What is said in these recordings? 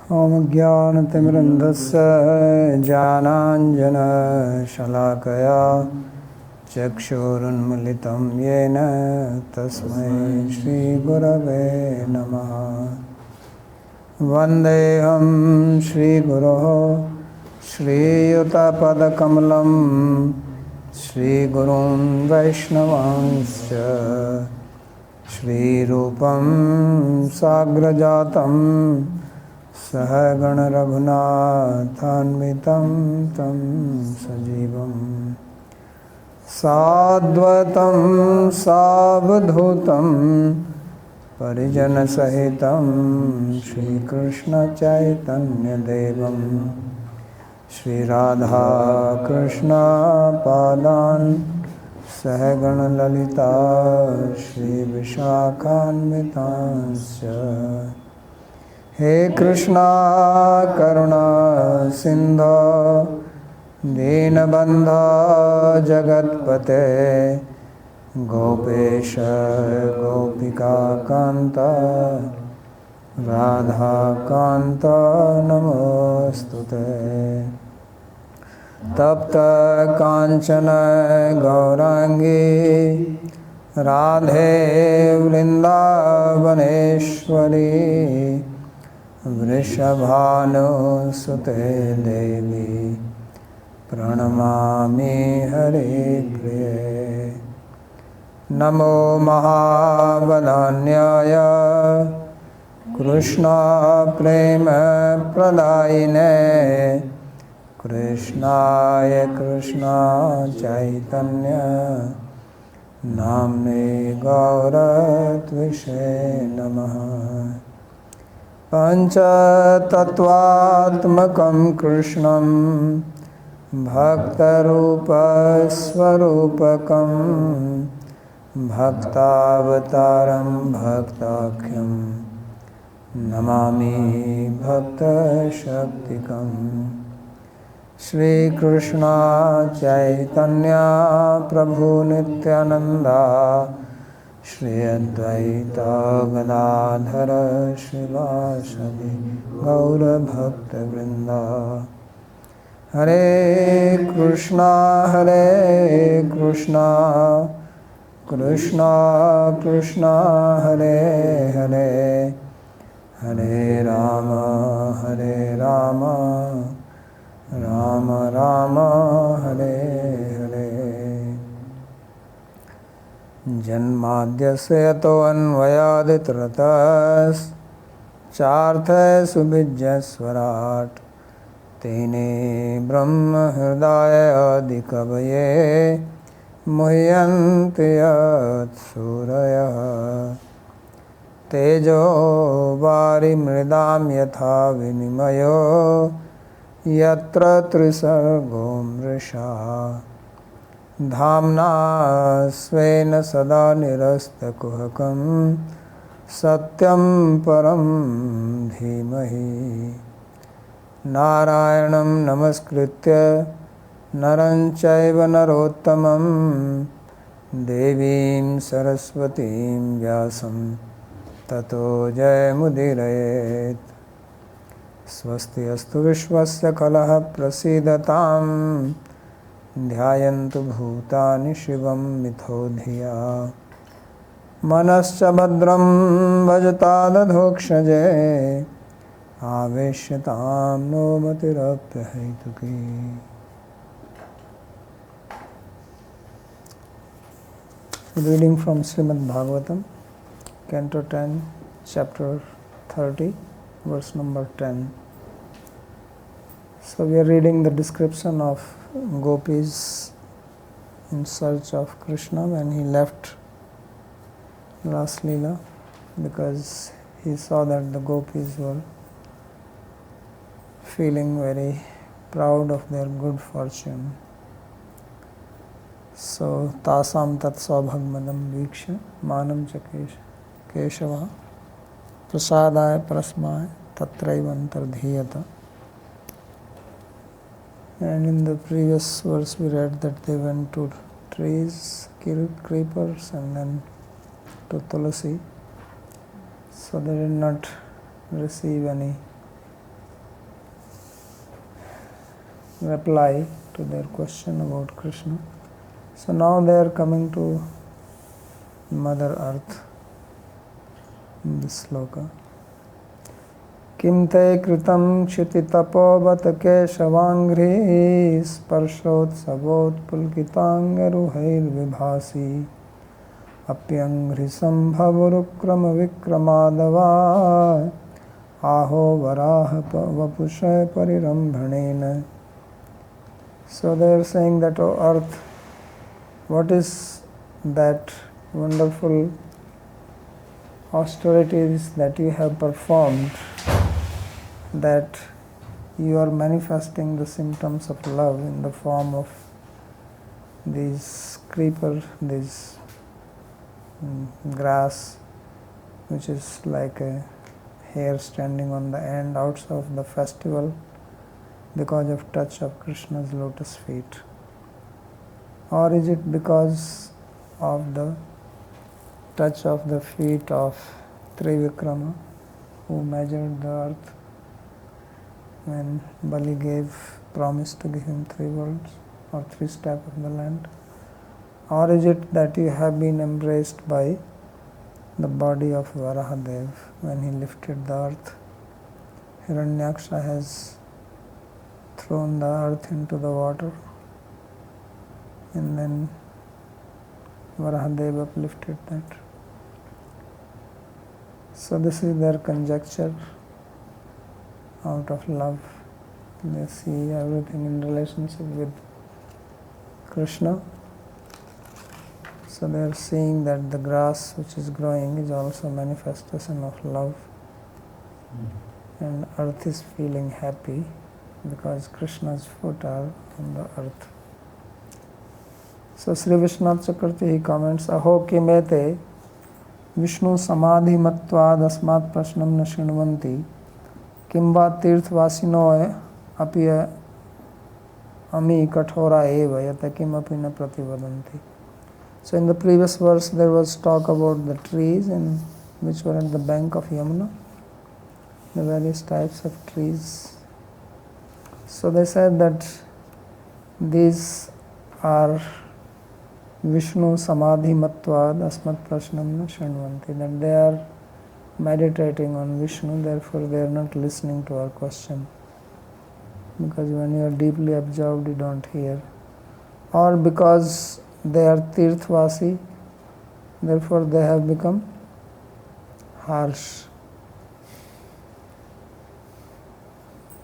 ॐ ज्ञानतिमिरन्धस्य ज्ञानाञ्जनशलाकया चक्षुरुन्मीलितं येन तस्मै श्रीगुरवे नमः। वन्देऽहं श्रीगुरोः श्रीयुतपदकमलं श्रीगुरुं वैष्णवांश्च श्रीरूपं साग्रजातं सहगण रघुनाथान्वितं तं सजीवं साद्वैतं सावधूतं परिजनसहितं श्रीकृष्णचैतन्यदेवं श्रीराधाकृष्णपादान् सहगण ललिता श्रीविशाखान्वितांश्च। हे कृष्णा करुणा सिन्धो दीनबन्धो जगत्पते गोपेश गोपिकान्त राधाकान्त नमोऽस्तुते। तप्त कांचन गौरांगी राधे वृंदावनेश्वरी वृषभानुसुते देवी प्रणमामि हरे प्रिये। नमो महाबलान्याय कृष्ण प्रेम प्रदायिने कृष्णाय कृष्ण चैतन्य नाम्ने गौरत्विषे नमः। पञ्चतत्त्वात्मकं कृष्णं भक्तरूपस्वरूपकं भक्तावतारं भक्ताख्यं नमामि भक्तशक्तिकम्। श्री कृष्ण चैतन्य प्रभु नित्यानंदा श्री अद्वैत गदाधर श्रीवासदि गौर भक्तवृंद। हरे कृष्णा कृष्णा कृष्णा हरे हरे हरे राम राम राम हरे हरे। जन्माद्यस्य यतोऽन्वयादितरतश्चार्थसुविज्ञस्वराट् तेने ब्रह्महृदाय आदिकवये मुह्यन्ति यत्सूरयः। तेजो वारिमृदां यथा विनिमयो यत्र त्रिसर्गो मृषा धाम्ना स्वेन सदा निरस्तकुहकं सत्यं परं धीमहि। नारायणं नमस्कृत्य नरं चैव नरोत्तमं देवीं सरस्वतीं व्यासं ततो जयमुदीरयेत्। स्वस्ति अस्तु विश्वस्य कलः प्रसीदतां ध्यायन्तु भूतानि शिवं मिथो धिया। मनश्च भद्रं भजतादधोक्षजे आवेश्यतां no मतिरप्यहैतुकी। Reading from Śrīmad-Bhāgavatam, Canto 10, Chapter 30, verse number 10. So we are reading the description of gopis in search of Krishna when he left Rāsa-līlā, because he saw that the gopis were feeling very proud of their good fortune. So tasam tat saubhagmadam viksha manam cha keshava prasadaya prasmaya tatraivantardhiyata. And in the previous verse we read that they went to trees, creepers, and then to tulasi. So they did not receive any reply to their question about Krishna. So now they are coming to Mother Earth in this sloka. Kim te kritam kshiti tapovat keshavangri sparshot savot pulkitangaruhair vibhasi apyangri sambhavarukram vikramadava aho varaha vapushay parirambhanena. So they are saying that, O earth, what is that wonderful austerities that you have performed, that you are manifesting the symptoms of love in the form of these creeper, this grass, which is like a hair standing on the end outside of the festival because of touch of Krishna's lotus feet? Or is it because of the touch of the feet of Trivikrama, who measured the earth when Bali promised to give him 3 worlds or 3 steps of the land? Or is it that you have been embraced by the body of Varahadev when he lifted the earth? Hiranyaksha has thrown the earth into the water, and then Varahadev uplifted that. So this is their conjecture out of love. They see everything in relationship with Krishna. So they are seeing that the grass which is growing is also a manifestation of love. And earth is feeling happy because Krishna's foot are on the earth. So Sri Vishwanath Chakravarti, he comments, Aho kimete Vishnu samadhi matvad asmat prashnam na shrunvanti kimva tirthvasino api ami kathora eva yata kimapi na prativadanti. So in the previous verse there was talk about the trees which were at the bank of Yamuna, the various types of trees. So they said that these are Vishnu samadhi matvad asmat prashnam na shrunvanti, that they are meditating on Vishnu, therefore they are not listening to our question, because when you are deeply absorbed you don't hear. Or because they are tirthvasi, therefore they have become harsh.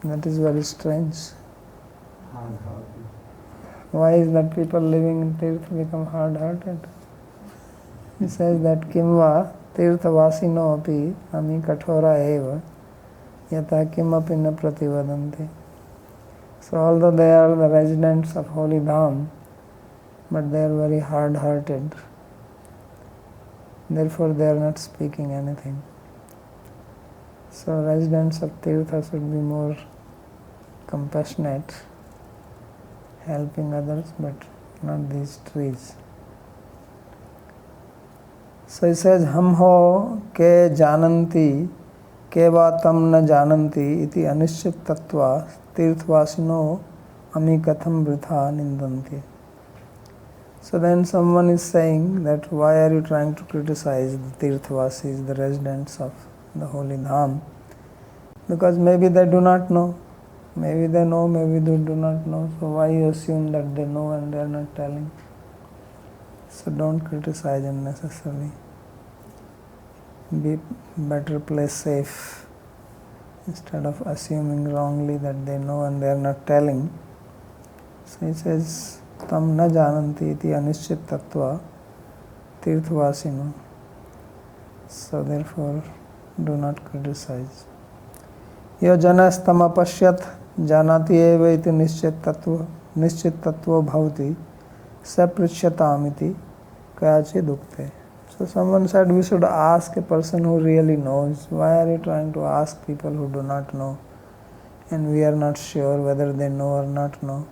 That is very strange. Why is that people living in Tirth become hard-hearted? He says that kimva tirthavasino api ami kathora eva yata kimapi na prativadanti. So although they are the residents of Holy Dham, but they are very hard-hearted. Therefore they are not speaking anything. So residents of Tirtha should be more compassionate, helping others, but not these trees. So he says, Ham ho ke jananti ke vatam na jananti iti anishchit tattva tirthvasino ami katham vritha nindanti. So then someone is saying that why are you trying to criticize the Tirthvasis, the residents of the Holy Dham? Because maybe they do not know. Maybe they know, maybe they do not know. So why you assume that they know and they are not telling? So don't criticize unnecessarily. Be better play safe instead of assuming wrongly that they know and they are not telling. So he says, Tam na jananti iti anishchit tattva tirthvasino. So therefore, do not criticize. Yo janas tam apashyat janati eva iti nishchit tattva bhavati saprichyataam iti kayachi dukte. So someone said we should ask a person who really knows. Why are you trying to ask people who do not know? And we are not sure whether they know or not know.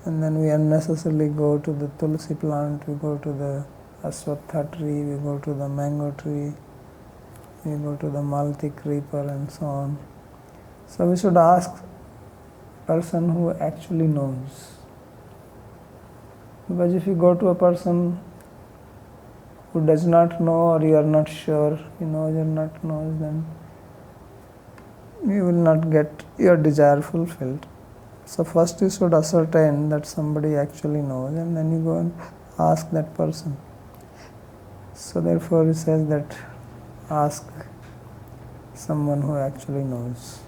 And then we unnecessarily go to the tulsi plant, we go to the aswatha tree, we go to the mango tree, we go to the malti creeper and so on. So we should ask person who actually knows. Because if you go to a person who does not know, or you are not sure, he knows or not knows, then you will not get your desire fulfilled. So first you should ascertain that somebody actually knows, and then you go and ask that person. So therefore he says that ask someone who actually knows.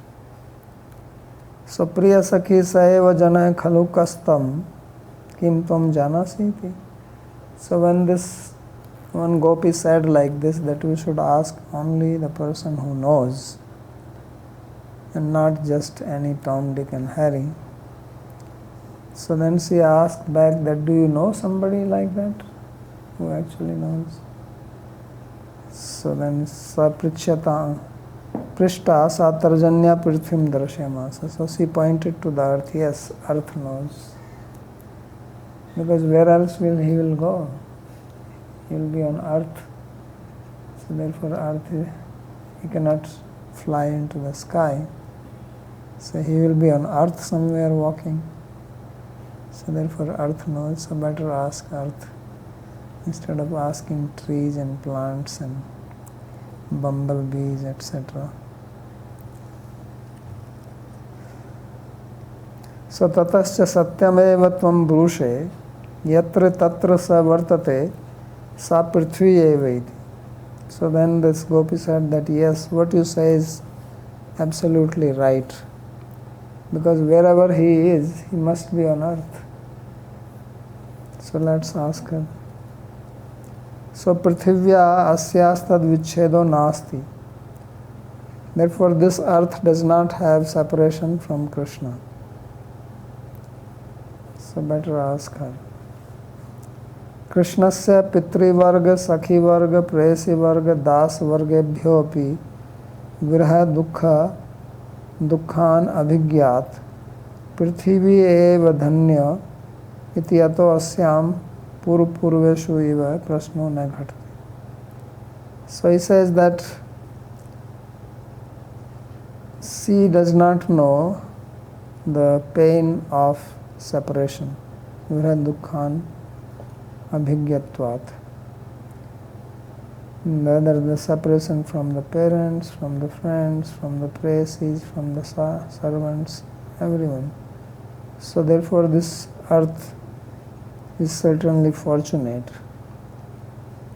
So priya sakhi saeva jana khalu kastam kim tvam janasi iti. So when this one gopi said like this, that we should ask only the person who knows, and not just any Tom, Dick and Harry. So then she asked back that, do you know somebody like that who actually knows? So then sa prichyata prishta sa tarjanya prithvim darshayamasa. So she pointed to the earth. Yes, earth knows. Because where else will he will go? He will be on earth. So therefore earth, he cannot fly into the sky. So he will be on earth somewhere walking. So therefore earth knows, so better ask earth instead of asking trees and plants and bumblebees, etc. So tatascha satyameva tvam brushe yatra tatra sa vartate sa prithvi eva iti. So then this gopi said that yes, what you say is absolutely right. Because wherever he is, he must be on earth. So let's ask her. So prithivya asyastad vichhedo nasti. Therefore this earth does not have separation from Krishna. So better ask her. Krishnasya pitri varga, sakhi varga, prayasi varga, das vargebhyo api virha dukkha dukkhan abhigyat prithvi eva dhanya iti ato asyam purveshu eva prashno na ghatati. So he says that she does not know the pain of separation. Virha dukkhan abhigyatvat. Whether the separation from the parents, from the friends, from the preces, from the servants, everyone. So therefore this earth is certainly fortunate.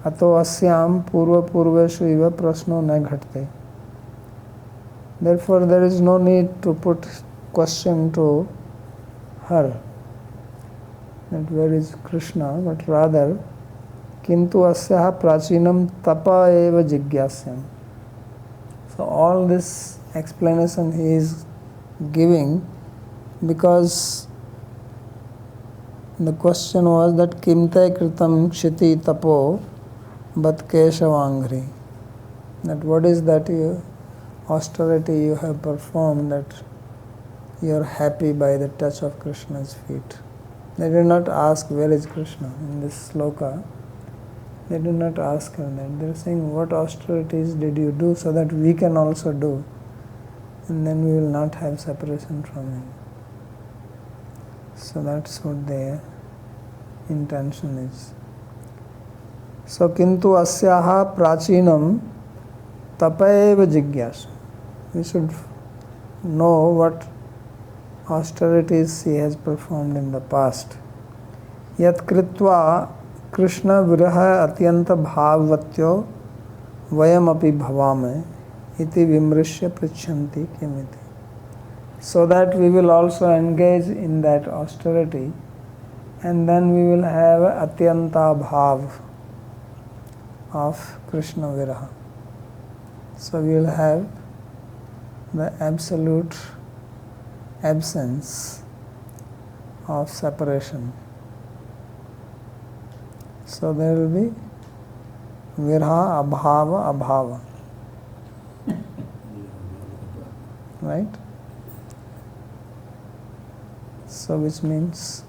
Ato asyam purveshu iva prashno na ghatte. Therefore there is no need to put question to her that where is Krishna, but rather Kintu asyaha prachinam tapa eva jigyasyam. So all this explanation he is giving because the question was that kimte kritam kshiti tapo bat keshavangri. That what is that austerity you have performed that you are happy by the touch of Krishna's feet. They did not ask where is Krishna in this sloka. They do not ask her that. They are saying, what austerities did you do so that we can also do? And then we will not have separation from him. So that's what their intention is. So, kintu asyaha prachinam tapaeva jigyasa. We should know what austerities she has performed in the past. Yat kritva Krishna viraha atyanta bhāvatyo vayam api bhavame iti vimrishya prichanti kimiti. So that we will also engage in that austerity and then we will have atyanta bhav of Krishna viraha. So we will have the absolute absence of separation. So there will be virha, abhava. Right? So which means,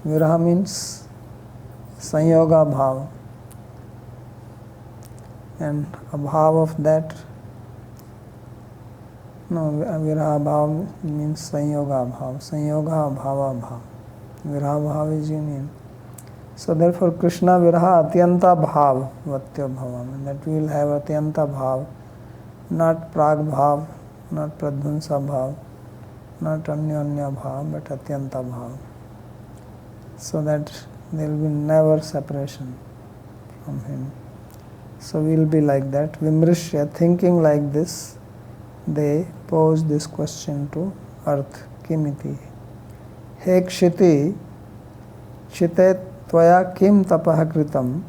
virha means sanyoga bhava. And abhava of that No, viraha bhav means sanyoga bhav. Sanyoga bhava bhav. Viraha bhav is union. So therefore Krishna viraha atyanta bhav vatya bhavam. That we will have atyanta bhav, not prag bhav, not pradhansa bhav, not anyanya bhav, but atyanta bhav. So that there will be never separation from him. So we will be like that. Vimrishya, thinking like this, they pose this question to earth. Kimiti. He kshiti, chite tvaya kim tapah kritam,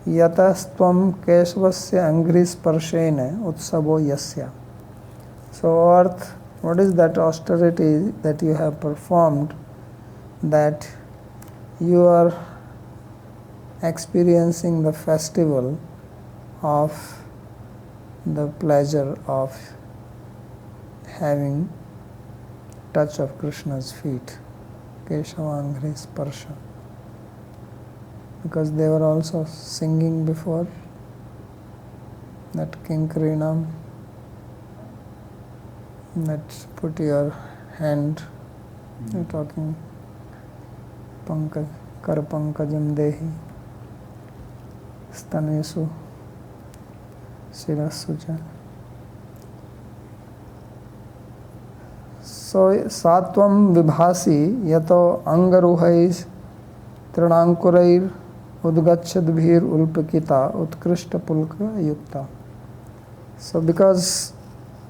yatastvam kesvasya angri sparshene utsavo yasya. So earth, what is that austerity that you have performed, that you are experiencing the festival of the pleasure of having touch of Krishna's feet, Keshavangri Sparsha. Because they were also singing before that Kinkarinam, that put your hand, you're talking Pankaj, Kar Pankajam Dehi, Stanesu, Sirasuja. So Satvam Vibhasi Yato Angaruhais Trinankurais Udgachadbhir Ulpakita Utkrishta Pulka Yukta. So because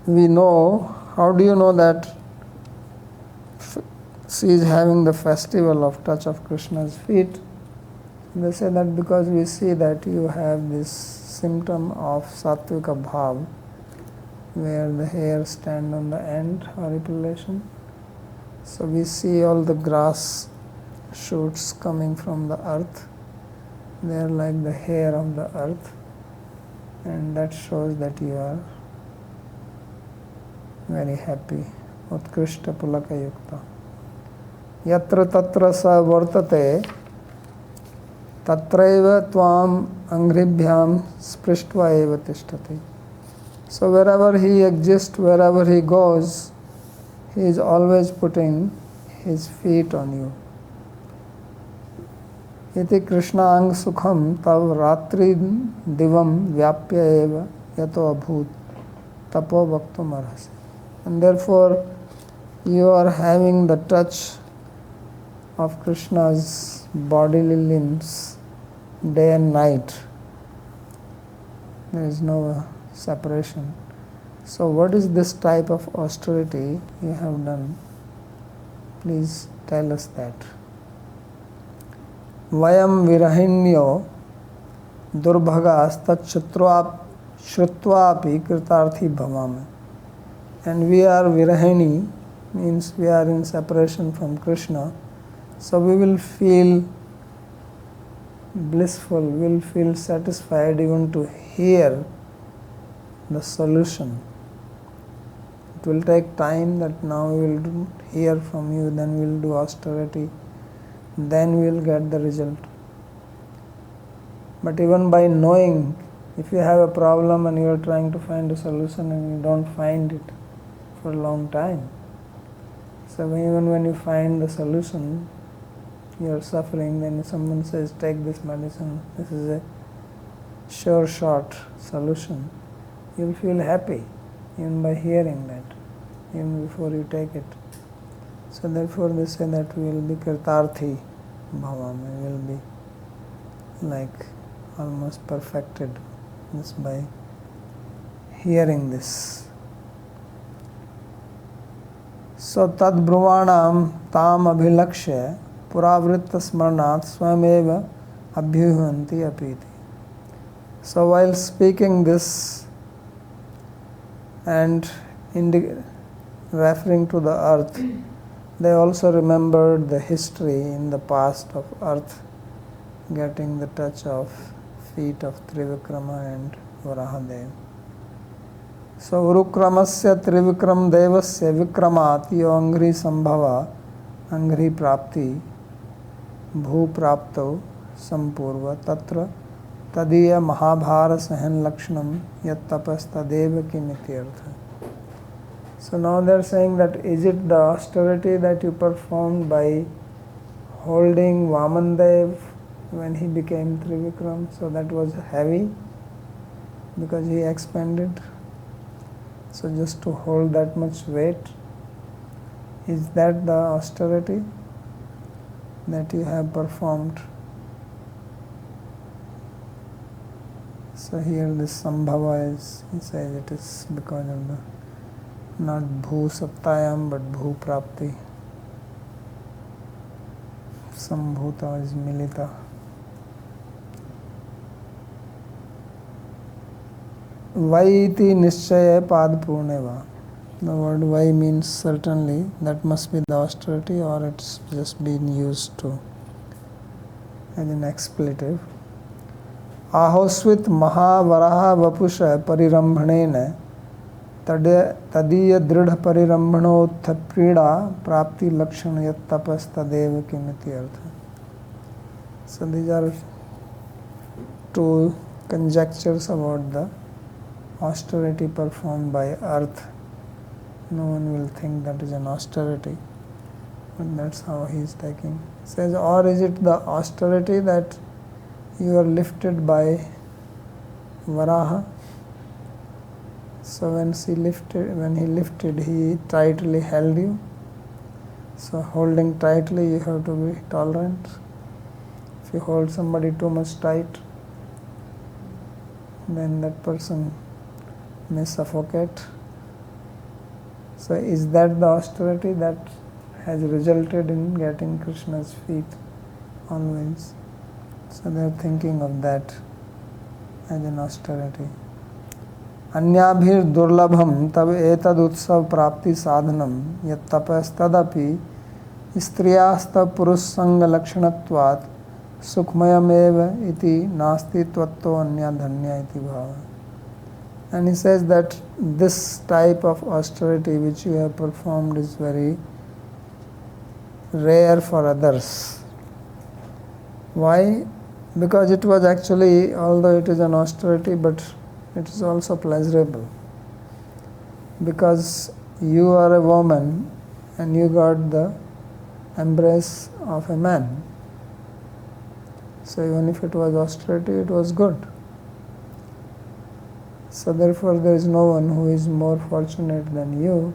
we know, how do you know that she is having the festival of touch of Krishna's feet? They say that because we see that you have this symptom of Sattvika Bhav, where the hair stand on the end, horripilation. So we see all the grass shoots coming from the earth. They are like the hair of the earth, and that shows that you are very happy. Utkrishta Pulaka Yukta. Yatra tatra sa vartate tatraiva tvam angribhyam sprishtva eva tishtati. So wherever he exists, wherever he goes, he is always putting his feet on you. Iti Krishna ang sukham tav ratri divam vyapya eva yato abhut tapo bhaktum arhasi. And therefore you are having the touch of Krishna's bodily limbs day and night. There is no separation. So what is this type of austerity you have done? Please tell us that. Vayam virahinyo durbhagas tachatruapi kritarthi bhavame. And we are virahini, means we are in separation from Krishna. So we will feel blissful, we will feel satisfied even to hear the solution. It will take time, that now we will hear from you, then we will do austerity, then we will get the result. But even by knowing, if you have a problem and you are trying to find a solution and you don't find it for a long time, so even when you find the solution, you are suffering, then someone says, take this medicine, this is a sure shot solution, you will feel happy even by hearing that, even before you take it. So therefore they say that we will be kritarthi bhavam, we will be like almost perfected just by hearing this. So tad brahmanam tam abhilakshya puravritta smarnat swameva abhyuhanti apiti. So while speaking this and referring to the earth, they also remembered the history in the past of earth getting the touch of feet of Trivikrama and Varahadev. So Urukramasya Trivikram Devasya Vikramat yo Angri Sambhava Angri Prapti Bhu Prapto Sampurva Tatra Tadiya Mahabhara Sahan Lakshanam Yat Tapas Tadeva Ki Nityartha. So now they are saying that is it the austerity that you performed by holding Vamandev when he became Trivikram, so that was heavy because he expanded. So just to hold that much weight, is that the austerity that you have performed? So here this Sambhava is, he says it is because of the not Bhu Sattayam but Bhu Prapti. Sambhuta is Milita. Vaiti Nishchaya Padpurneva. The word Vai means certainly, that must be the austerity, or it's just been used to as an expletive. Ahosvit Mahavaraha Vapusha Parirambhanena Tadiya Dridha Parirambhanotha Prida Prapti Lakshana Yat Tapas Tadeva Kimiti Artha. So these are two conjectures about the austerity performed by earth. No one will think that is an austerity, but that's how he is taking. Says, or is it the austerity that you are lifted by Varaha? So when he lifted, he tightly held you. So holding tightly, you have to be tolerant. If you hold somebody too much tight, then that person may suffocate. So is that the austerity that has resulted in getting Krishna's feet always? So they are thinking of that as an austerity. Anyabhir durlabham tab etad utsav prapti sadhanam yat tapas tadapi striyasta purussanga lakshanatvat sukhmayam eva iti nasti tvatto anya dhanya iti bhava. And he says that this type of austerity which you have performed is very rare for others. Why? Because it was actually, although it is an austerity, but it is also pleasurable. Because you are a woman and you got the embrace of a man. So even if it was austerity, it was good. So therefore there is no one who is more fortunate than you,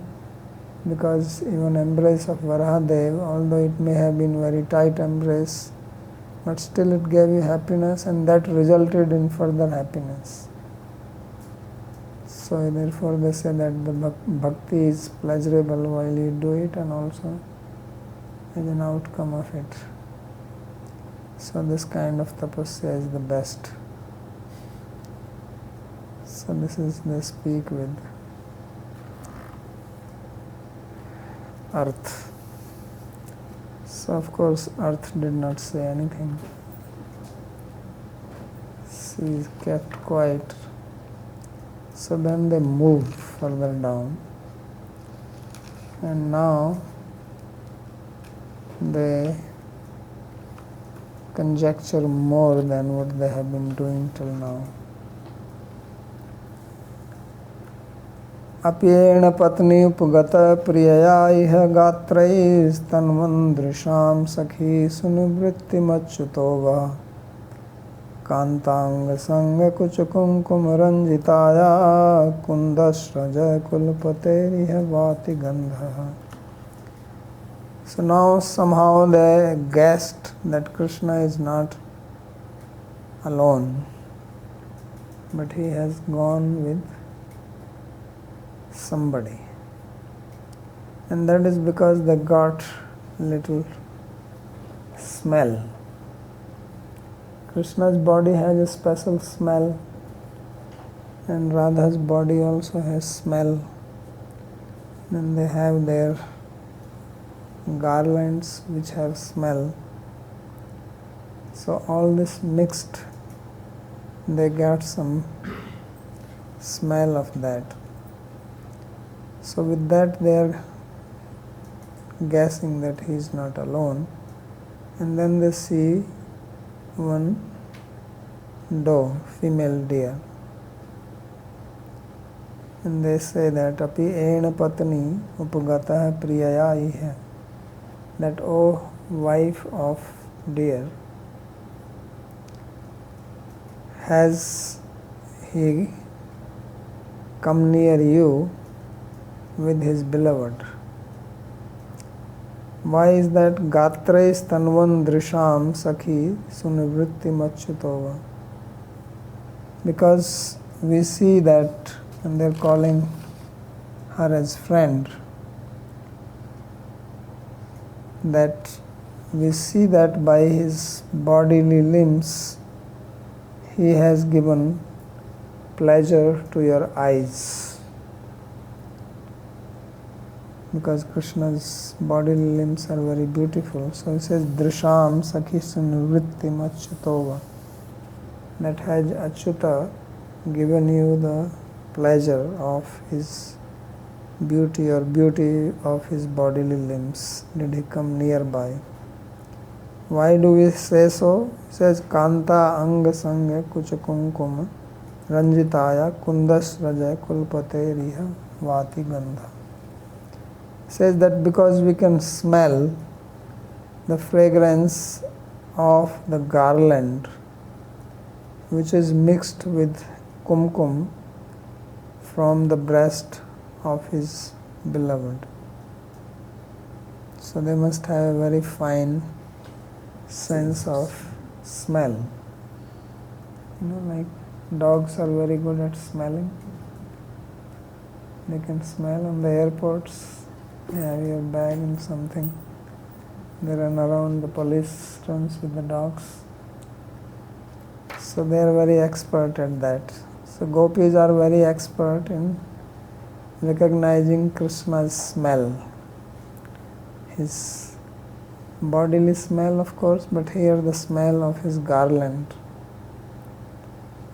because even embrace of Varahadev, although it may have been very tight embrace, but still it gave you happiness, and that resulted in further happiness. So therefore they say that the bhakti is pleasurable while you do it, and also as an outcome of it. So this kind of tapasya is the best. So this is, they speak with earth. So of course earth did not say anything. She kept quiet. So then they moved further down, and now they conjecture more than what they have been doing till now. Apyena patni upagata priyaya iha gatraisthanmandrisham sakhi sunuvritti machyutova kantanga sanga kuchakum kumaranjitaya kundasraja kulpateri vati gandha. So now somehow they guessed that Krishna is not alone, but he has gone with somebody, and that is because they got little smell. Krishna's body has a special smell, and Radha's body also has smell. Then they have their garlands which have smell. So all this mixed, they got some smell of that. So with that they are guessing that he is not alone, and then they see one doe, female deer. And they say that api ena patni upagata priyaya iha, that O wife of dear, has he come near you with his beloved. Why is that? Gatrais tanvan drisham sakhi sunivritti machyutova. Because we see that, and they're calling her as friend, that we see that by his bodily limbs he has given pleasure to your eyes. Because Krishna's bodily limbs are very beautiful. So he says, Drisham Sakhisun Vritti Machyutova. That has Achyuta given you the pleasure of his beauty or beauty of his bodily limbs? Did he come nearby? Why do we say so? He says, Kanta Anga Sange Kucha Kumkum Ranjitaya Kundas Raja Kulpate Riha Vati Gandha. Says that because we can smell the fragrance of the garland which is mixed with kumkum from the breast of his beloved. So they must have a very fine sense of smell. Like dogs are very good at smelling. They can smell on the airports. They have your bag and something. They run around, the police runs with the dogs. So they are very expert at that. So gopis are very expert in recognizing Krishna's smell. His bodily smell, of course, but here the smell of his garland.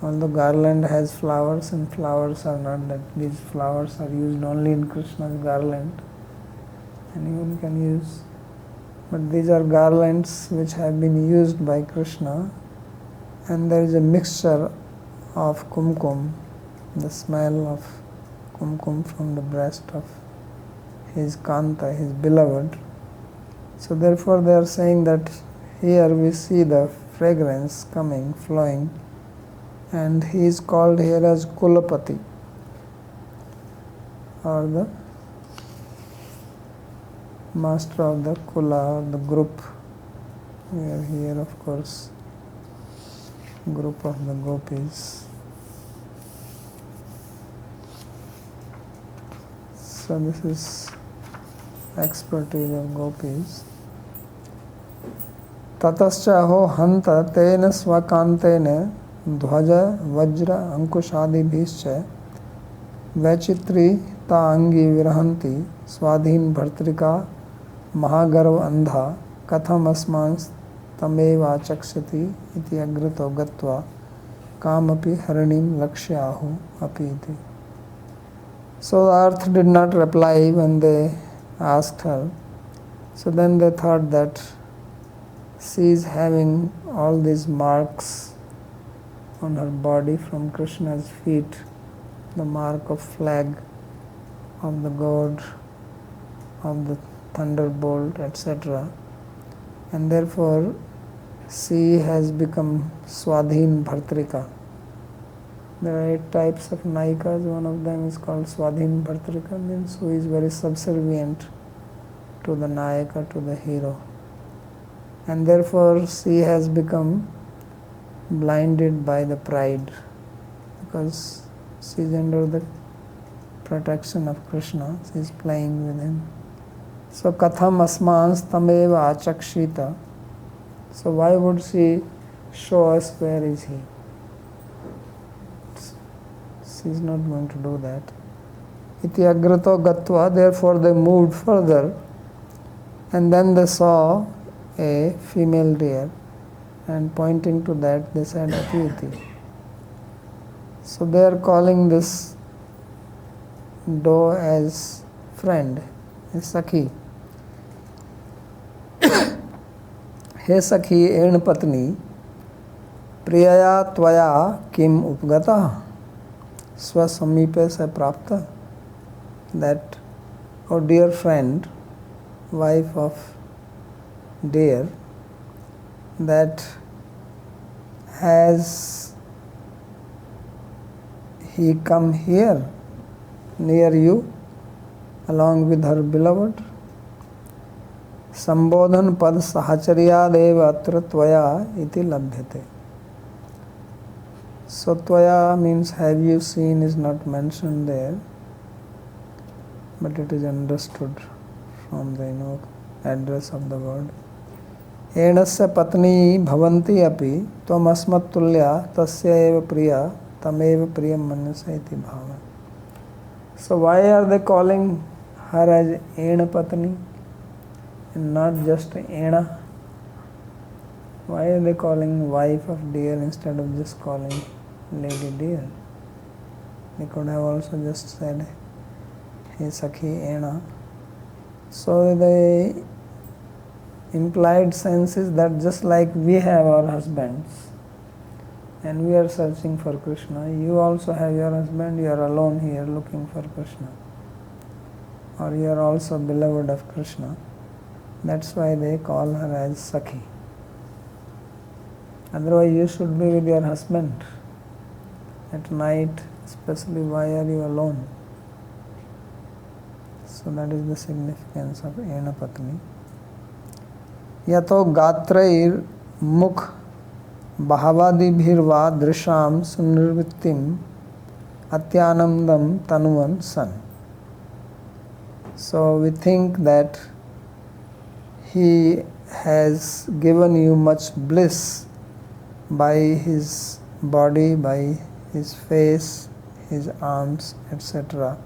Although garland has flowers and flowers are not that. These flowers are used only in Krishna's garland. Anyone can use. But these are garlands which have been used by Krishna, and there is a mixture of kumkum, the smell of kumkum from the breast of his Kanta, his beloved. So therefore they are saying that here we see the fragrance coming, flowing, and he is called here as Kulapati, or the master of the Kula, or the group. We are here, of course, group of the gopis. So this is expertise of gopis. Tatascha ho hanta tena svakantena dhvaja vajra ankushadi bhischa vachitri ta angi virahanti swadhin bhartrika mahagarv andha katham asmans tameva chakshati iti agrato gatva kamapi harinim lakshyahu apiti. So the earth did not reply when they asked her. So then they thought that she is having all these marks on her body from Krishna's feet, the mark of flag, of the god, of the thunderbolt, etc. And therefore she has become Swadhin Bhartrika. There are 8 types of Nayikas. One of them is called Swadhin Bhartrika, means who is very subservient to the Nayaka, to the hero. And therefore she has become blinded by the pride, because she is under the protection of Krishna. She is playing with him. So katham asmans tameva achakshita. So why would she show us where is he? She is not going to do that. Iti agrato gatva. Therefore they moved further, and then they saw a female deer, and pointing to that they said Apiti. So they are calling this doe as friend, a Sakhi. He Sakhi en patni priyaya tvaya kim upgata. Swasamipe se prapta, that, oh dear friend, wife of dear, that has he come here near you along with her beloved? Sambodhan pad sahacharyadeva atra tvaya iti labhyate. So tvaya means have you seen is not mentioned there, but it is understood from the address of the word. Enasya patni bhavanti api tvam asmat tulya tasya eva priya tameva priyam manyasa iti bhava. So why are they calling her as Ena Patni and not just Ena? Why are they calling wife of dear instead of just calling lady dear? They could have also just said He Sakhi Ena. So the implied sense is that just like we have our husbands and we are searching for Krishna, you also have your husband, you are alone here looking for Krishna. Or you are also beloved of Krishna. That's why they call her as Sakhi. Otherwise you should be with your husband. At night, especially, why are you alone? So that is the significance of Ena Patni. Yato gatrair mukh Bhavadibhirva drisham sunirvittim atyanandam tanuvan san. So we think that he has given you much bliss by his body, by his face, his arms, etc.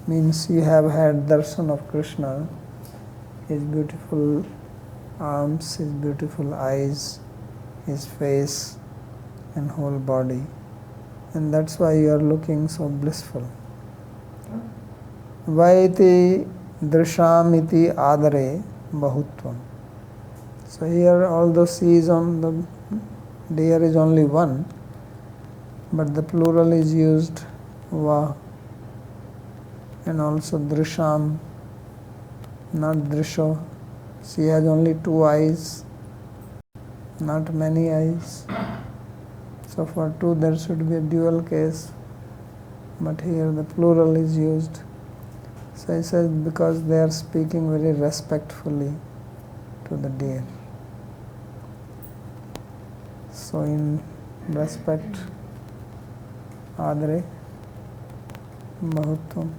Means you have had darshan of Krishna, his beautiful arms, his beautiful eyes, his face and whole body, and that's why you are looking so blissful. Vaiti drishamiti adare bahutvam. So here although she is on the deer is only one, but the plural is used va, and also drisham, not drisho. She has only two eyes, not many eyes. So for two there should be a dual case, but here the plural is used. So he says because they are speaking very respectfully to the deer. So in respect, adre bahutvam.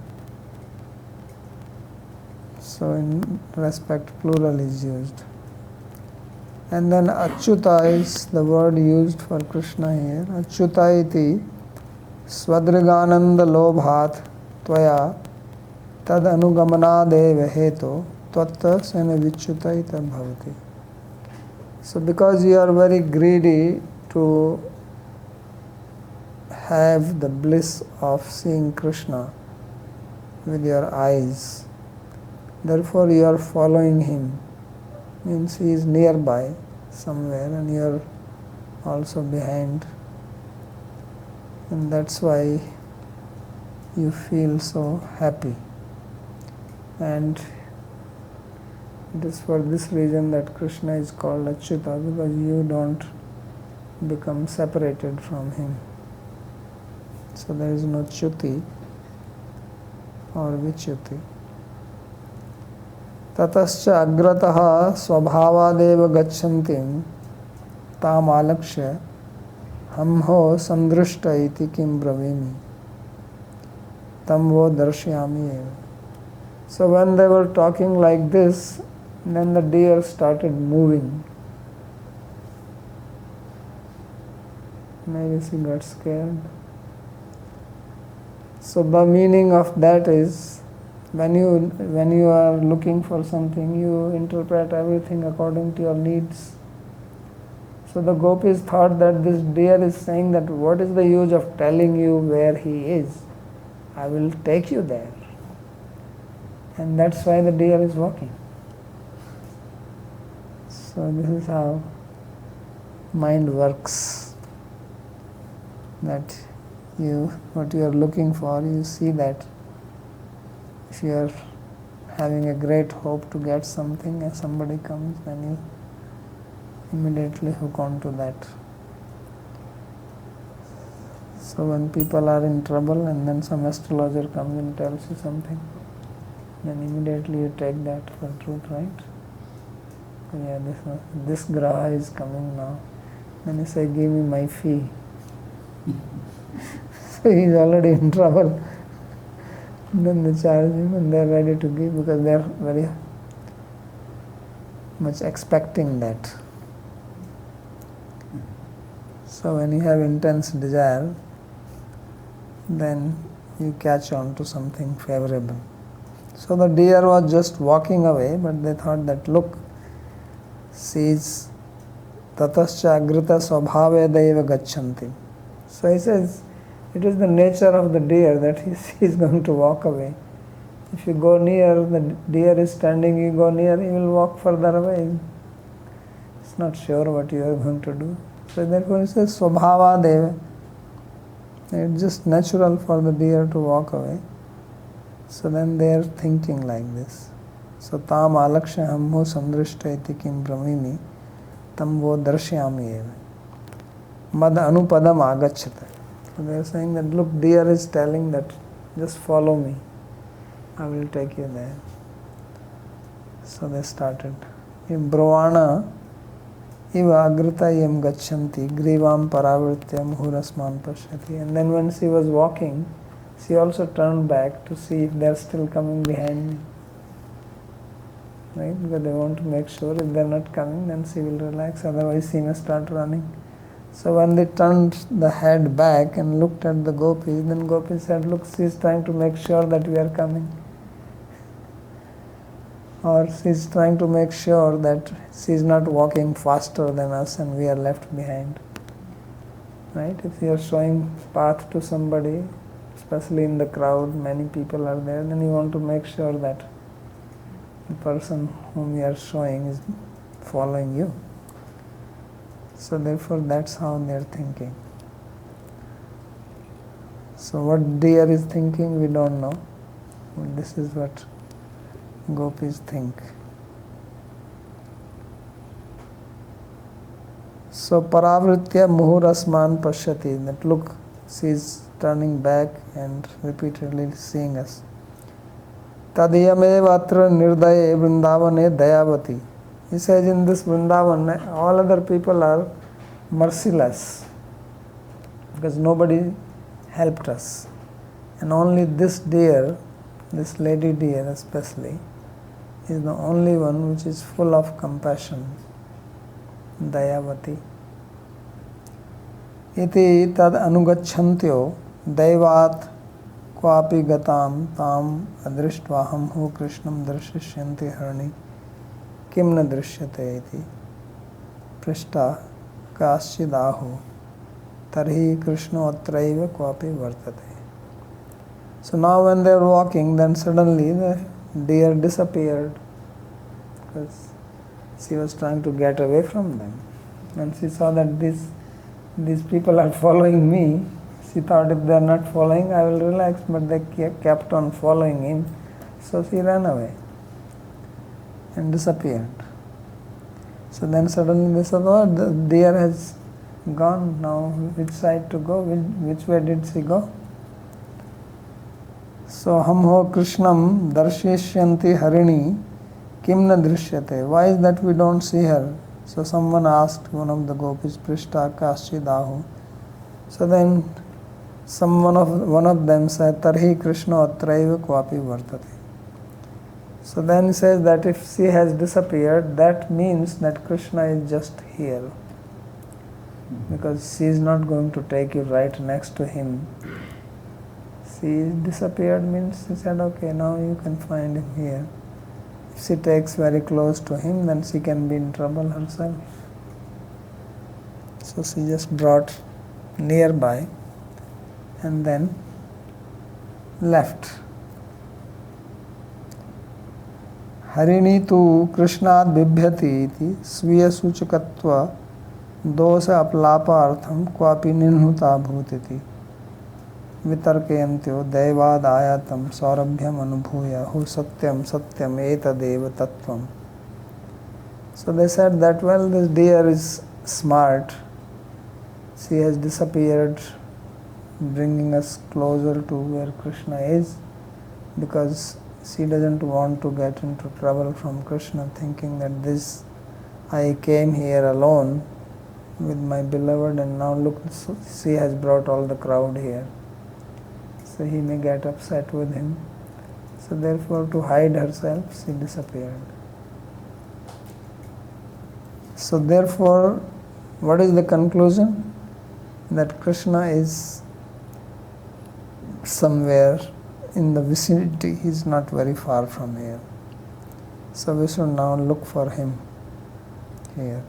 So in respect, plural is used. And then Achyuta is the word used for Krishna here. Achyuta iti swadrigananda lobhat tvaya tad anugamanadeva heto tvatta sena vichyuta ita bhavati. So because you are very greedy to have the bliss of seeing Krishna with your eyes, therefore you are following him. Means he is nearby somewhere and you are also behind, and that's why you feel so happy. And it is for this reason that Krishna is called Achyuta, because you don't become separated from him. So there is no Chuti or Vichyuti. Tatascha agrataha swabhavadeva gachantim tam alakshya hamho sandrushta iti kim bravimi tam vo darshyami eva. So when they were talking like this, then the deer started moving. Maybe she got scared. So the meaning of that is, when you are looking for something, you interpret everything according to your needs. So the gopis thought that this deer is saying that what is the use of telling you where he is? I will take you there. And that's why the deer is walking. So this is how mind works. That what you are looking for, you see that if you are having a great hope to get something and somebody comes, then you immediately hook on to that. So when people are in trouble and then some astrologer comes and tells you something, then immediately you take that for truth, right? Yeah, this graha is coming now. Then you say, give me my fee. So he is already in trouble. Then they charge him and they are ready to give because they are very much expecting that. So when you have intense desire, then you catch on to something favorable. So the deer was just walking away, but they thought that, look, she is tatascha agrita swabhave daiva gacchanti. So he says, it is the nature of the deer that he is going to walk away. If you go near, the deer is standing, you go near, he will walk further away. It's not sure what you are going to do. So therefore he says, swabhava deva. It's just natural for the deer to walk away. So then they are thinking like this. So tam alaksha hammo sandrishta iti kim brahmimi tam vo darshyami eva. Mad anupadam agacchata. So they are saying that, look, deer is telling that, just follow me. I will take you there. So they started. Brahvana iva agrita yam gacchanti grivam paravritya muhurasman pashyati. And then when she was walking, she also turned back to see if they are still coming behind me. Right? Because they want to make sure if they are not coming, then she will relax, otherwise she may start running. So when they turned the head back and looked at the gopis, then gopis said, look, she is trying to make sure that we are coming. Or she is trying to make sure that she is not walking faster than us and we are left behind. Right? If you are showing path to somebody, especially in the crowd, many people are there, then you want to make sure that the person whom you are showing is following you. So therefore that's how they are thinking. So what deer is thinking, we don't know. But this is what gopis think. So paravritya muhurasman pashyati, that look, she is turning back and repeatedly seeing us. Tadiyame vatra nirdaye vrindavane dayavati. He says, in this Vrindavan, all other people are merciless because nobody helped us. And only this deer, this lady deer especially, is the only one which is full of compassion. Dayavati. Iti tad anugacchantyo daivat kwapi gatam tam adrishtvaham ho krishnam darshishyanti harani kim na drishyate iti prishta kaschidahu tarhi krishna atraiva kwapi vartate. So now when they are walking, then suddenly the deer disappeared because she was trying to get away from them. When she saw that these people are following me, she thought if they are not following, I will relax, but they kept on following him. So she ran away and disappeared. So then suddenly they said, oh, the deer has gone now, which side to go, which way did she go? So ham ho krishnam darshishyanti harini kim na drishyate. Why is that we don't see her? So someone asked one of the gopis, prishta kaschidahu. So then one of them said, tarhi krishna atraiva kwapi vartate. So then he says that if she has disappeared, that means that Krishna is just here. Because she is not going to take you right next to him. She disappeared means she said, okay, now you can find him here. If she takes very close to him, then she can be in trouble herself. So she just brought nearby and then left. Harini tu krishnad bibhyati iti sviya suchakatva dosa aplapa artham kwapi ninhuta bhutiti. vitarkayantyo devad ayatam saurabhyam anubhuya hu satyam satyam etadeva tattvam. So they said that, well, this deer is smart. She has disappeared, bringing us closer to where Krishna is, because she doesn't want to get into trouble from Krishna, thinking that I came here alone with my beloved, and now look, she has brought all the crowd here. So he may get upset with him. So therefore, to hide herself, she disappeared. So therefore, what is the conclusion? That Krishna is somewhere in the vicinity. He is not very far from here. So we should now look for him here.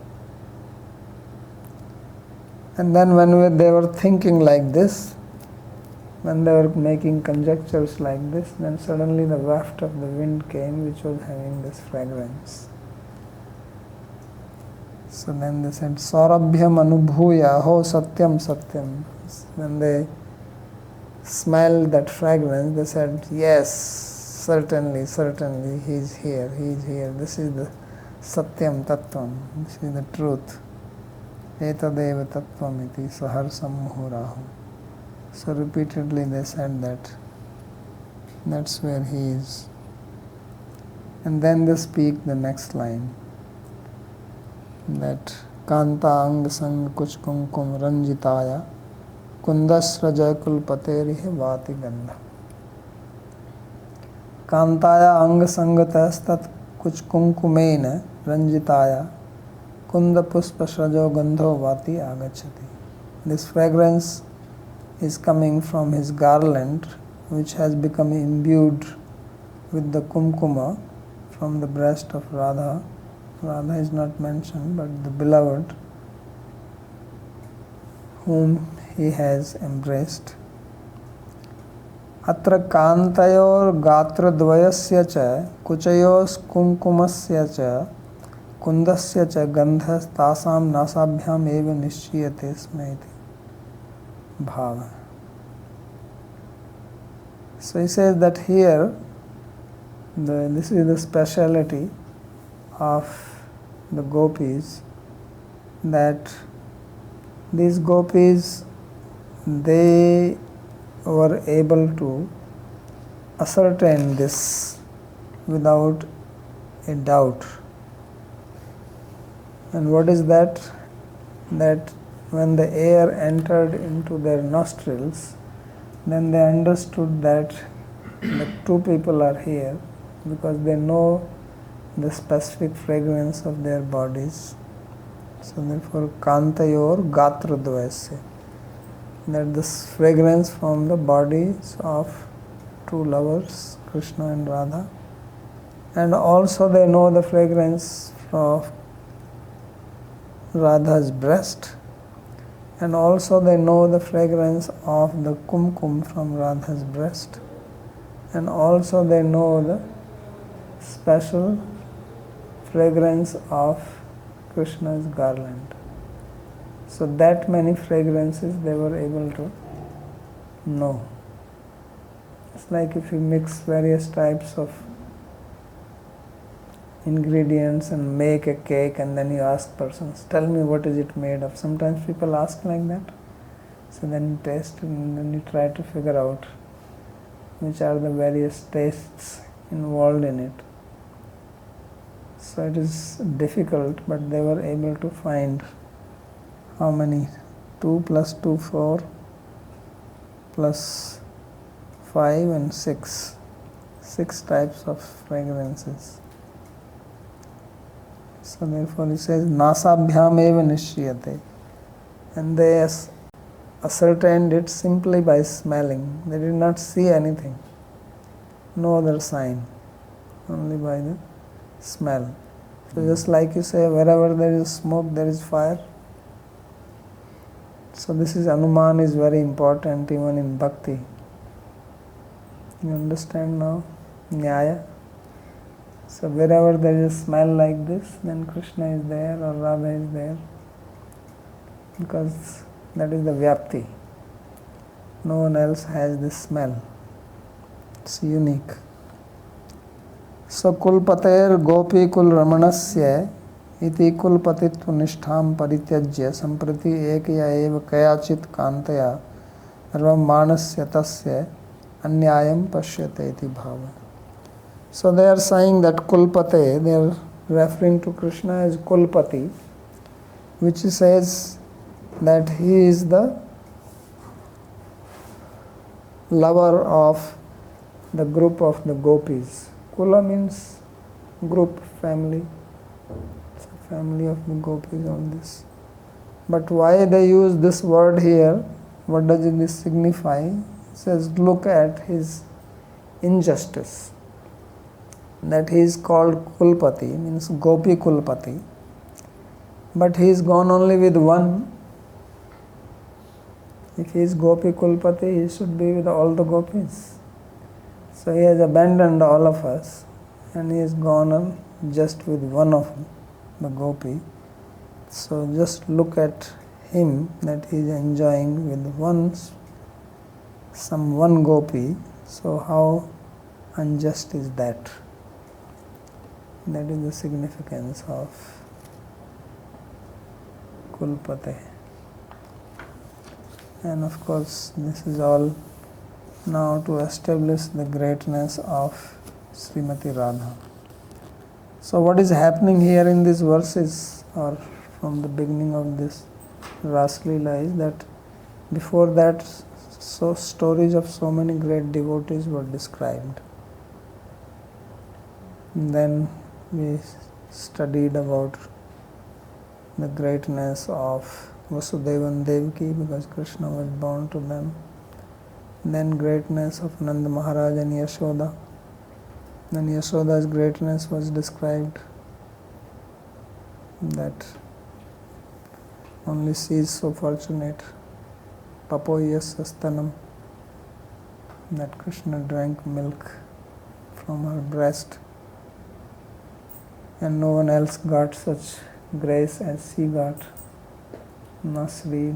And then when they were thinking like this, when they were making conjectures like this, then suddenly the waft of the wind came, which was having this fragrance. So then they said, Saurabhyam anubhuya ho satyam satyam. When they smelled that fragrance, they said, yes, certainly, certainly, he is here, he is here. This is the satyam tattvam, this is the truth. Etadeva tattvam iti saharsam muhurahu. So repeatedly they said that. That's where he is. And then they speak the next line. That Kanta ang sang kuch kumkum ranjitaya kundasraja kulpaterihe vati gandha. Kantaya ang sangatastat kuch kumkumena ranjitaya kunda puspasrajo gandho vati agachati. This fragrance is coming from his garland, which has become imbued with the kumkuma from the breast of Radha. Radha is not mentioned, but the beloved whom he has embraced. Atra kantayor gatra dvayasya cha kuchayos kumkumasya cha kundasya cha gandhas tasam nasabhyam eva nishchiyate smaiti bhava. So he says that here, this is the speciality of the gopis, that these gopis, they were able to ascertain this without a doubt. And what is that? That when the air entered into their nostrils, then they understood that the two people are here, because they know the specific fragrance of their bodies. So therefore, Kantayor Gatra Dvayasya, that this fragrance from the bodies of two lovers, Krishna and Radha, and also they know the fragrance of Radha's breast, and also they know the fragrance of the kumkum from Radha's breast, and also they know the special fragrance of Krishna's garland. So that many fragrances they were able to know. It's like if you mix various types of ingredients and make a cake, and then you ask persons, tell me what is it made of. Sometimes people ask like that. So then you taste and then you try to figure out which are the various tastes involved in it. So it is difficult, but they were able to find how many? 2 plus 2, 4, plus 5 and 6. 6 types of fragrances. So therefore he says, Nasabhyam eva nishriyate. And they ascertained it simply by smelling. They did not see anything. No other sign. Only by the smell. So just like you say, wherever there is smoke, there is fire. So this is Anuman is very important even in Bhakti. You understand now? Nyaya. So wherever there is a smell like this, then Krishna is there or Radha is there. Because that is the Vyapti. No one else has this smell. It's unique. So kulpater gopi kul ramanasya iti kulpatitva nistham parityajya samprati ekaya eva kayachit kantaya arvam manasya tasya anyayam pashyate iti bhava. So they are saying that kulpate, they are referring to Krishna as Kulpati, which says that he is the lover of the group of the gopis. Kula means group, family. It's a family of the gopis on this. But why they use this word here? What does this signify? It says, look at his injustice. That he is called Kulpati, means Gopi Kulpati. But he is gone only with one. If he is Gopi Kulpati, he should be with all the gopis. So he has abandoned all of us and he is gone on just with one of the gopi. So just look at him, that he is enjoying with one gopi. So how unjust is that? That is the significance of Kulpate. And of course, this is all now to establish the greatness of Srimati Radha. So what is happening here in these verses, or from the beginning of this Rāsa-līlā, is that before that stories of so many great devotees were described. And then we studied about the greatness of Vasudeva and Devaki, because Krishna was born to them. Then greatness of Nanda Maharaj and Yashoda. Then Yashoda's greatness was described, that only she is so fortunate. Papoyas Sastanam, that Krishna drank milk from her breast, and no one else got such grace as she got. No Sri,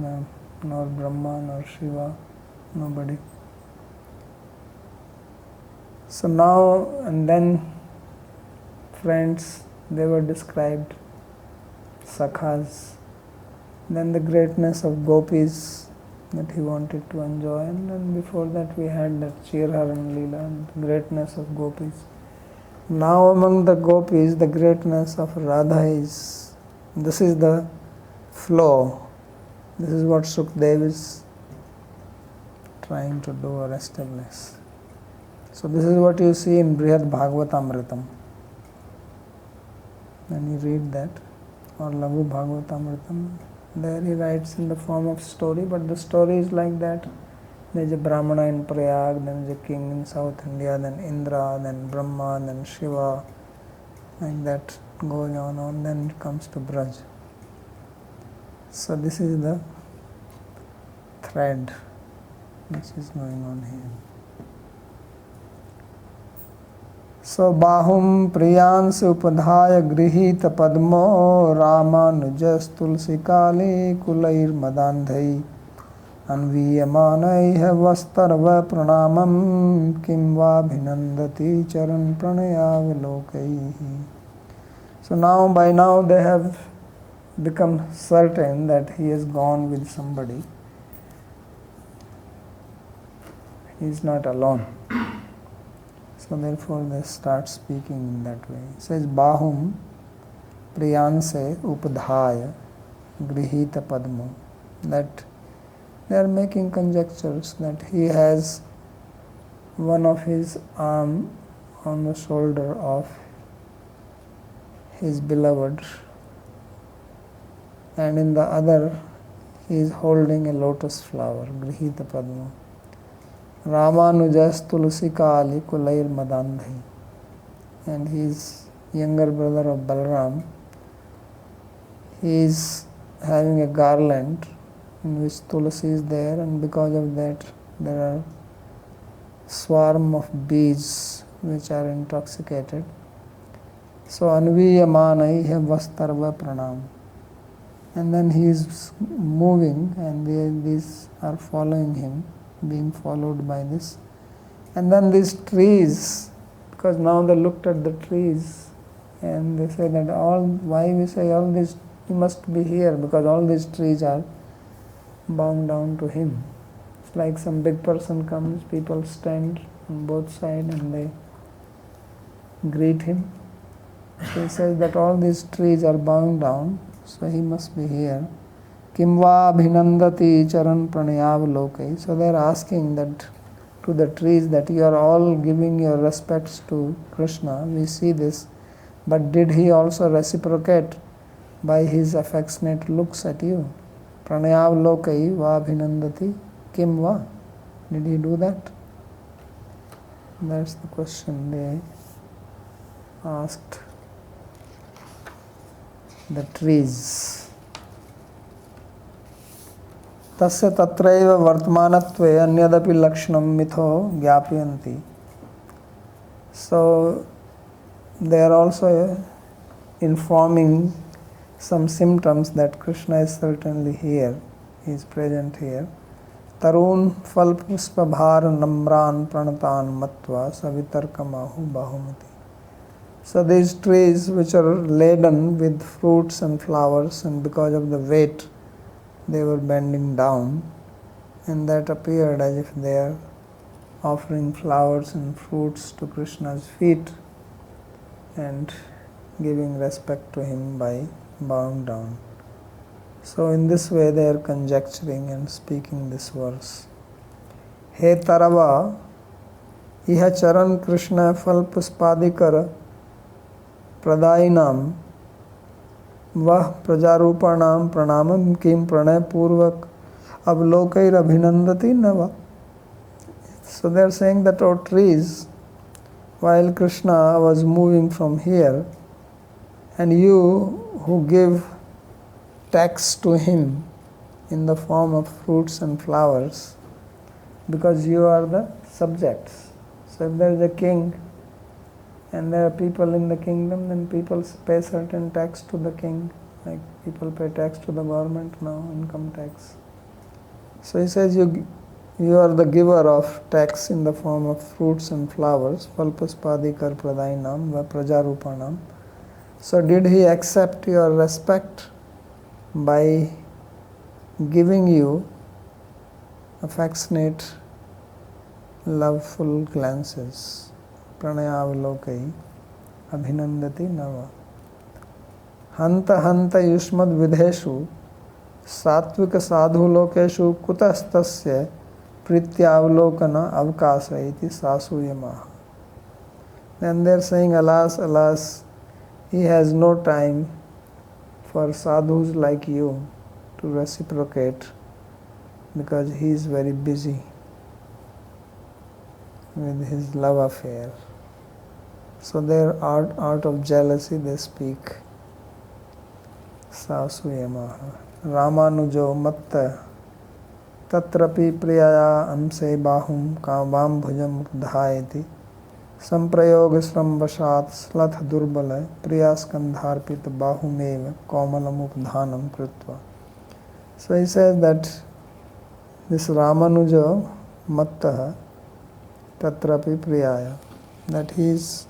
nor Brahma, nor Shiva, nobody. So now and then, friends, they were described, Sakhas, then the greatness of gopis that he wanted to enjoy, and then before that we had that Śrīmad-Bhāgavata, the greatness of gopis. Now among the gopis, the greatness of Radha is, this is the flow. This is what Sukdev is trying to do or establish. So this is what you see in Śrīmad-Bhāgavatam. When you read that, or Laghu Bhāgavatamritam, there he writes in the form of story, but the story is like that. There is a Brahmana in Prayag, then there is a king in South India, then Indra, then Brahma, then Shiva, like that going on, then it comes to Braj. So this is the thread which is going on here. So Bahum Priyansi Upadhaya Grihita Padmo Ramanujas Tulsikali Kulair Madandhai Anviyamanaiha Vastarva Pranamam Kimva Bhinandati Charan Pranayavilokaihi. So by now they have become certain that he has gone with somebody. He is not alone. So therefore they start speaking in that way. It says Bahum Priyanse Upadhaya Grihita Padmo. That they are making conjectures that he has one of his arm on the shoulder of his beloved, and in the other he is holding a lotus flower, Grihita Padma. Ramanujas Tulsikali Kulair Madandhi, and his younger brother of Balram, he is having a garland in which Tulsi is there, and because of that there are swarm of bees which are intoxicated. So Anviyamanaiha Vastarva Pranam. And then he is moving and these are following him being followed by this. And then these trees, because now they looked at the trees and they say that why we say all this, he must be here, because all these trees are bound down to him. It's like some big person comes, people stand on both sides and they greet him. So he says that all these trees are bound down, so he must be here. Kim va abhinandati charan pranayavalokai. So they are asking that to the trees that you are all giving your respects to Krishna. We see this. But did he also reciprocate by his affectionate looks at you? Pranayavalokai va abhinandati kim va. Did he do that? That's the question they asked the trees. Tasya tatraiva vartmanatve anyadapi lakshanam mitho gyapyanti. So they are also informing some symptoms that Krishna is certainly here, he is present here. Tarun fal puspa bhar namran pranatan matva savitarkamahu bahumati. So these trees which are laden with fruits and flowers, and because of the weight they were bending down, and that appeared as if they are offering flowers and fruits to Krishna's feet and giving respect to him by bowing down. So in this way they are conjecturing and speaking this verse. He tarava iha charan Krishna fal puspadikar pradayinam vah prajarupanam pranamam kim pranay purvak avlokair abhinandati nava. So they are saying that our trees, while Krishna was moving from here, and you who give tax to him in the form of fruits and flowers, because you are the subjects. So if there is a king and there are people in the kingdom, then people pay certain tax to the king, like people pay tax to the government now, income tax. So he says you are the giver of tax in the form of fruits and flowers, falpaspadikar pradainam va prajarupanam. So did he accept your respect by giving you affectionate, loveful glances? Pranayavalokai abhinandati nava. Hanta hanta yushmad vidheshu satvika sadhu lokeshu kutastasya prityavlokana avkasa iti sasuyamaha. Then they are saying, alas, alas, he has no time for sadhus like you to reciprocate, because he is very busy with his love affair. So their out of jealousy they speak. Sasuyamaha. Ramanujo matta tatrapi priyaya amse bahum kavam bhujam updhayati samprayoga srambashat slath durbala priyaskandharpit bahumeva komalam updhanam kritva. So he says that this Ramanuja matta tatrapi priyaya, that he is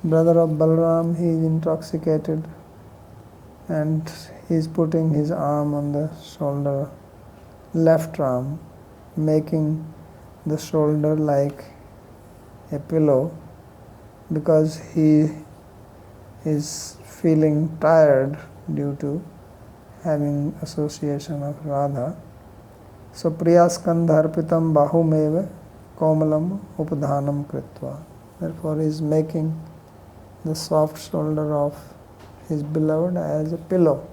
brother of Balaram, he is intoxicated and he is putting his arm on the shoulder, left arm, making the shoulder like a pillow, because he is feeling tired due to having association of Radha. So priyaskandharpitam bahumeva komalam upadhanam kritva. Therefore he is making the soft shoulder of his beloved as a pillow,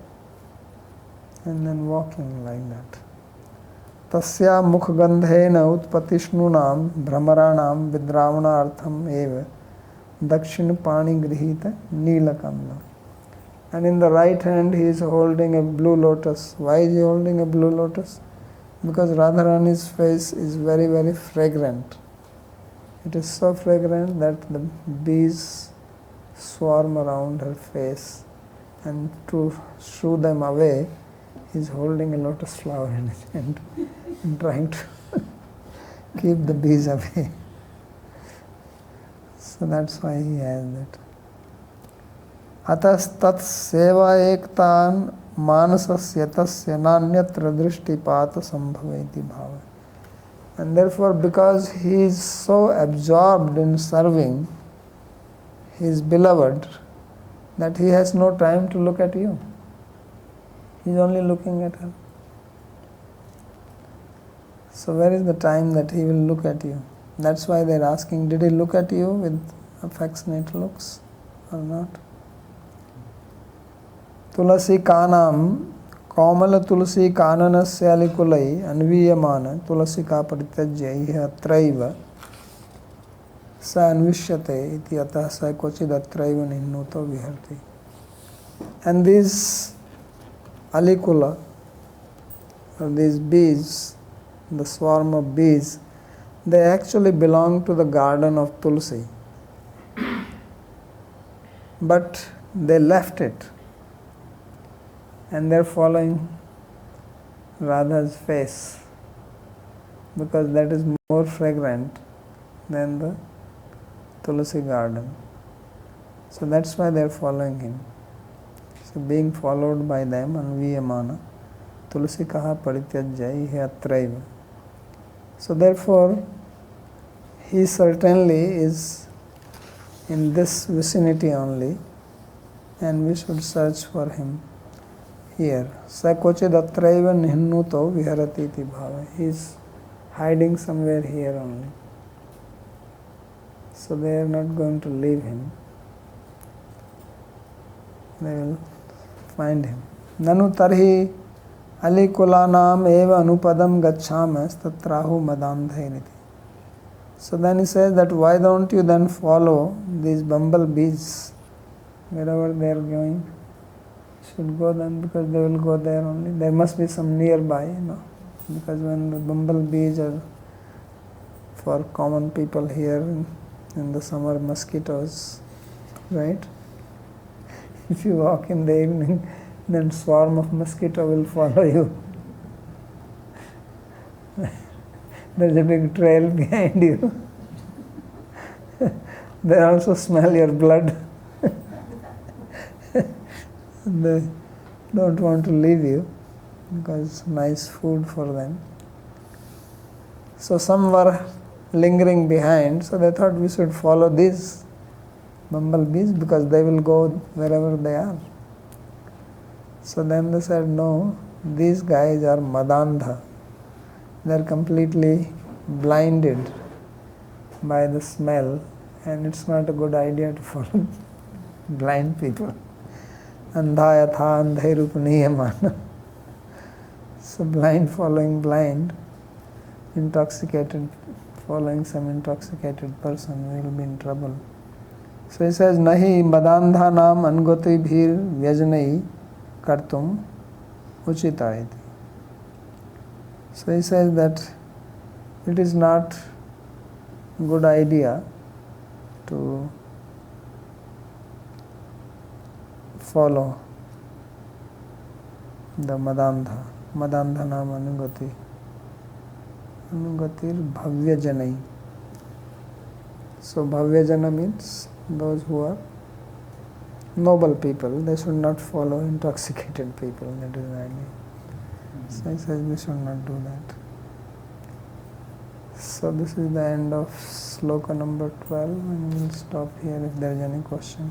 and then walking like that. Tasya mukhgandhena utpatishnunam brahmaranam vidravanaartham eva dakshin pani grihita neelakamla. And in the right hand he is holding a blue lotus. Why is he holding a blue lotus? Because Radharani's face is very, very fragrant. It is so fragrant that the bees swarm around her face, and to shoo them away, he is holding a lotus flower in his hand and trying to keep the bees away. So that's why he has that. Atastat seva ektan manasasya tasya nanyatra drishtipata sambhaveti bhava. And therefore, because he is so absorbed in serving his beloved that he has no time to look at you. He is only looking at her. So where is the time that he will look at you? That's why they are asking, did he look at you with affectionate looks or not? Tulasi kanam Kamala tulasi kananasya alikulai anviyamana tulasi ka parityajya iha atraiva sa anvishyate iti atah sa kochid atraiva ninnuto viharti. And these alikula, or these bees, the swarm of bees, they actually belong to the garden of Tulsi. But they left it. And they are following Radha's face because that is more fragrant than the Tulsi garden. So that's why they are following him. So being followed by them, anviyamana, Tulsi kaha parityajya iha atraiva. So therefore, he certainly is in this vicinity only, and we should search for him here. Sakochid atraiva nihinnuto viharati iti bhava. He is hiding somewhere here only. So they are not going to leave him. They will find him. Nanu tarhi alikulanam eva anupadam gacchamas tatrahu madandhainiti. So then he says that why don't you then follow these bumblebees wherever they are going? Should go then, because they will go there only. There must be some nearby, because when the bumblebees are for common people here in the summer, mosquitoes, right? If you walk in the evening, then swarm of mosquito will follow you. There's a big trail behind you. They also smell your blood. They don't want to leave you because nice food for them. So some were lingering behind, so they thought we should follow these bumblebees because they will go wherever they are. So then they said, no, these guys are madandha. They are completely blinded by the smell, and it's not a good idea to follow blind people. Andha yatha andhairup niyamana. So blind following blind, intoxicated following some intoxicated person will be in trouble. So he says, nahi madandhanam angoti bhir vyajanai kartum uchita iti. So he says that it is not a good idea to follow the madandha. Madandha nam anugati. Anugatir bhavya janai. So bhavya jana means those who are noble people. They should not follow intoxicated people. That is the idea. So he says we should not do that. So this is the end of sloka number 12, and we will stop here if there is any question.